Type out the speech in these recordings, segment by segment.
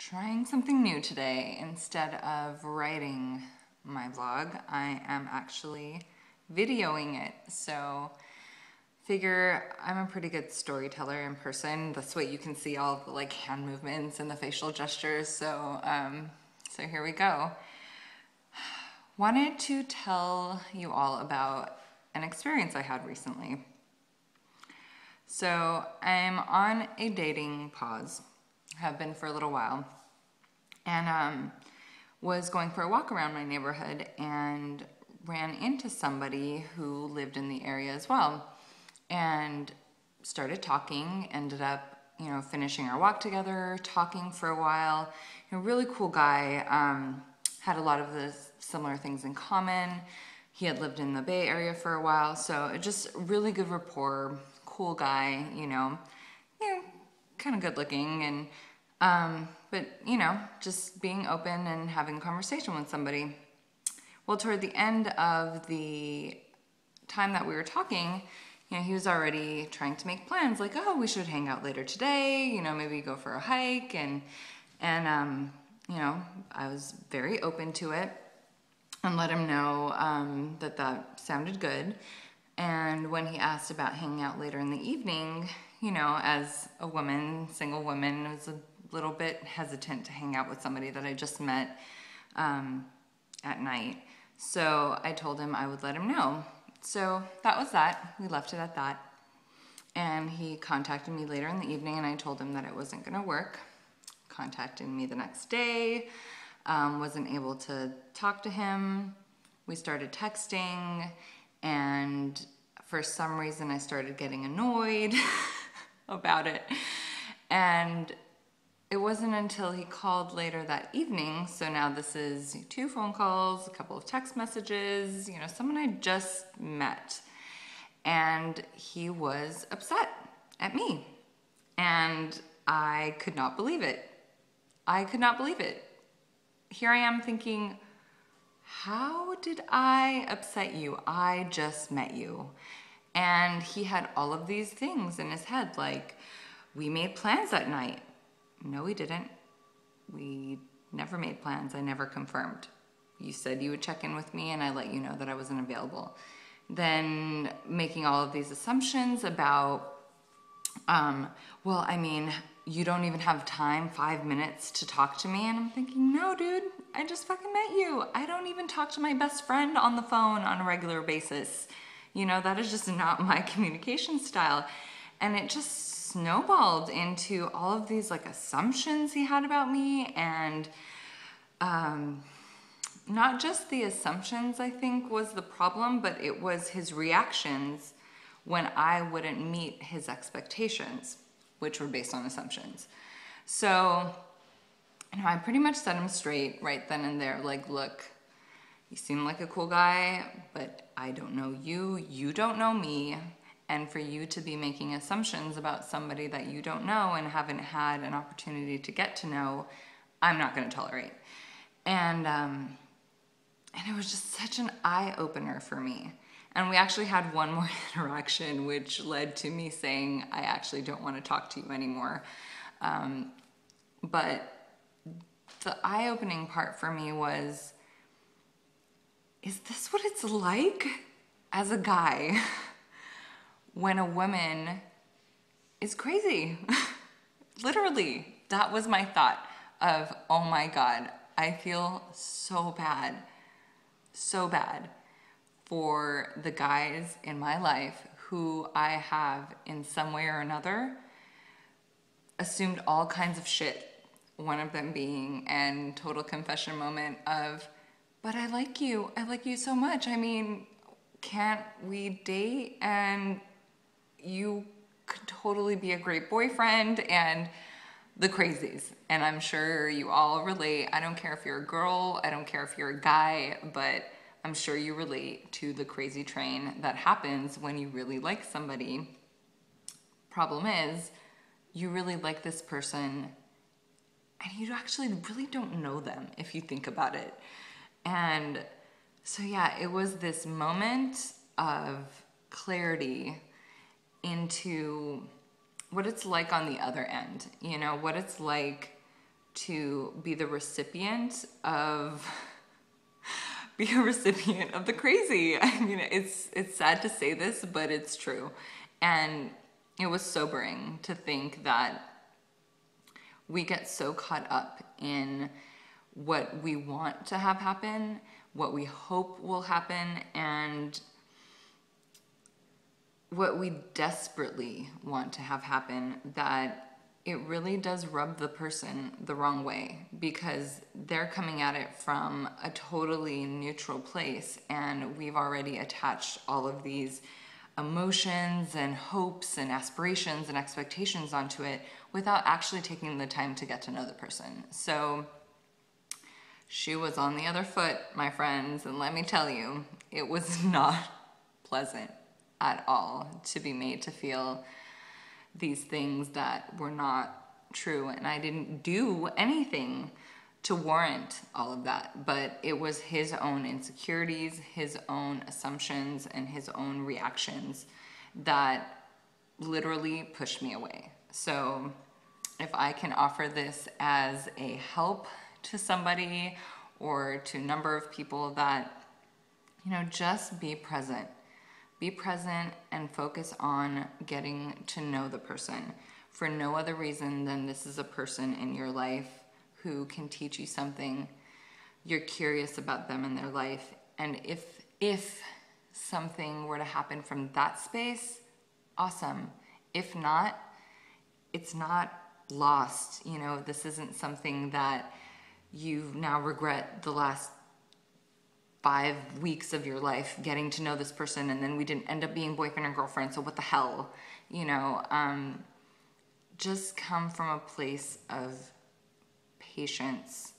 Trying something new today. Instead of writing my vlog, I am actually videoing it. So figure I'm a pretty good storyteller in person. That's what you can see, all the like hand movements and the facial gestures. So here we go. Wanted to tell you all about an experience I had recently. So I'm on a dating pause, have been for a little while, and was going for a walk around my neighborhood and ran into somebody who lived in the area as well, and started talking, ended up finishing our walk together, talking for a while. Really cool guy, had a lot of the similar things in common. He had lived in the Bay Area for a while, so it just really good rapport, cool guy, kind of good looking, and but just being open and having a conversation with somebody. Well, toward the end of the time that we were talking, he was already trying to make plans, like, oh, we should hang out later today, maybe go for a hike, and I was very open to it and let him know that sounded good. And when he asked about hanging out later in the evening, as a woman, single woman, I was a little bit hesitant to hang out with somebody that I just met at night. So I told him I would let him know. So that was that. We left it at that. And he contacted me later in the evening, and I told him that it wasn't going to work. Contacted me the next day. Wasn't able to talk to him. We started texting, and for some reason I started getting annoyed about it. And it wasn't until he called later that evening, so now this is 2 phone calls, a couple of text messages, someone I just met, and he was upset at me, and I could not believe it. Here I am thinking, how did I upset you? I just met you. And he had all of these things in his head, like, we made plans that night. No, we didn't. We never made plans. I never confirmed. You said you would check in with me, and I let you know that I wasn't available. Then making all of these assumptions about, you don't even have time, 5 minutes to talk to me. And I'm thinking, no, dude, I just fucking met you. I don't even talk to my best friend on the phone on a regular basis. That is just not my communication style. And it just snowballed into all of these like assumptions he had about me, and not just the assumptions, I think, was the problem, but it was his reactions when I wouldn't meet his expectations, which were based on assumptions. So, I pretty much set him straight right then and there, like, look, you seem like a cool guy, but I don't know you, you don't know me, and for you to be making assumptions about somebody that you don't know and haven't had an opportunity to get to know, I'm not going to tolerate. And it was just such an eye-opener for me. And we actually had one more interaction, which led to me saying, I actually don't want to talk to you anymore. But the eye-opening part for me was, is this what it's like as a guy when a woman is crazy? Literally, that was my thought of, oh my God, I feel so bad for the guys in my life who I have in some way or another assumed all kinds of shit. One of them being, and total confession moment of, but I like you so much. I mean, can't we date? And you could totally be a great boyfriend, and the crazies. And I'm sure you all relate. I don't care if you're a girl, I don't care if you're a guy, but I'm sure you relate to the crazy train that happens when you really like somebody. Problem is, you really like this person, and you actually really don't know them if you think about it. And so yeah, it was this moment of clarity into what it's like on the other end, what it's like to be the recipient of the crazy. I mean, it's sad to say this, but it's true. And it was sobering to think that we get so caught up in what we want to have happen, what we hope will happen, and what we desperately want to have happen, that it really does rub the person the wrong way, because they're coming at it from a totally neutral place, and we've already attached all of these emotions and hopes and aspirations and expectations onto it without actually taking the time to get to know the person. So she was on the other foot, my friends, and let me tell you, it was not pleasant at all to be made to feel these things that were not true. And I didn't do anything to warrant all of that, but it was his own insecurities, his own assumptions, and his own reactions that literally pushed me away. So if I can offer this as a help to somebody or to a number of people, that, just be present. Be present and focus on getting to know the person for no other reason than this is a person in your life who can teach you something. You're curious about them and their life. And if something were to happen from that space, awesome. If not, it's not lost. This isn't something that you now regret the last 5 weeks of your life getting to know this person, and then we didn't end up being boyfriend and girlfriend, so what the hell? Just come from a place of patience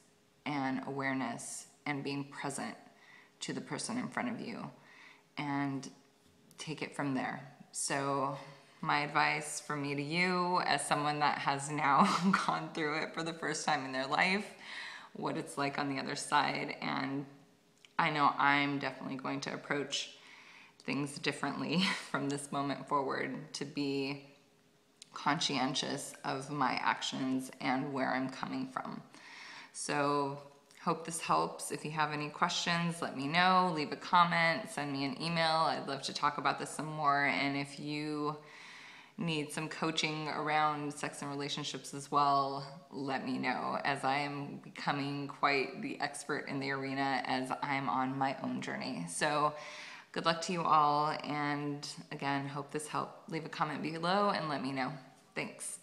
and awareness and being present to the person in front of you, and take it from there. So my advice from me to you, as someone that has now gone through it for the first time in their life, what it's like on the other side, and I know I'm definitely going to approach things differently from this moment forward, to be conscientious of my actions and where I'm coming from. So hope this helps. If you have any questions, let me know. Leave a comment, send me an email. I'd love to talk about this some more. And if you need some coaching around sex and relationships as well, let me know, as I am becoming quite the expert in the arena as I'm on my own journey. So good luck to you all, and again, hope this helped. Leave a comment below and let me know. Thanks.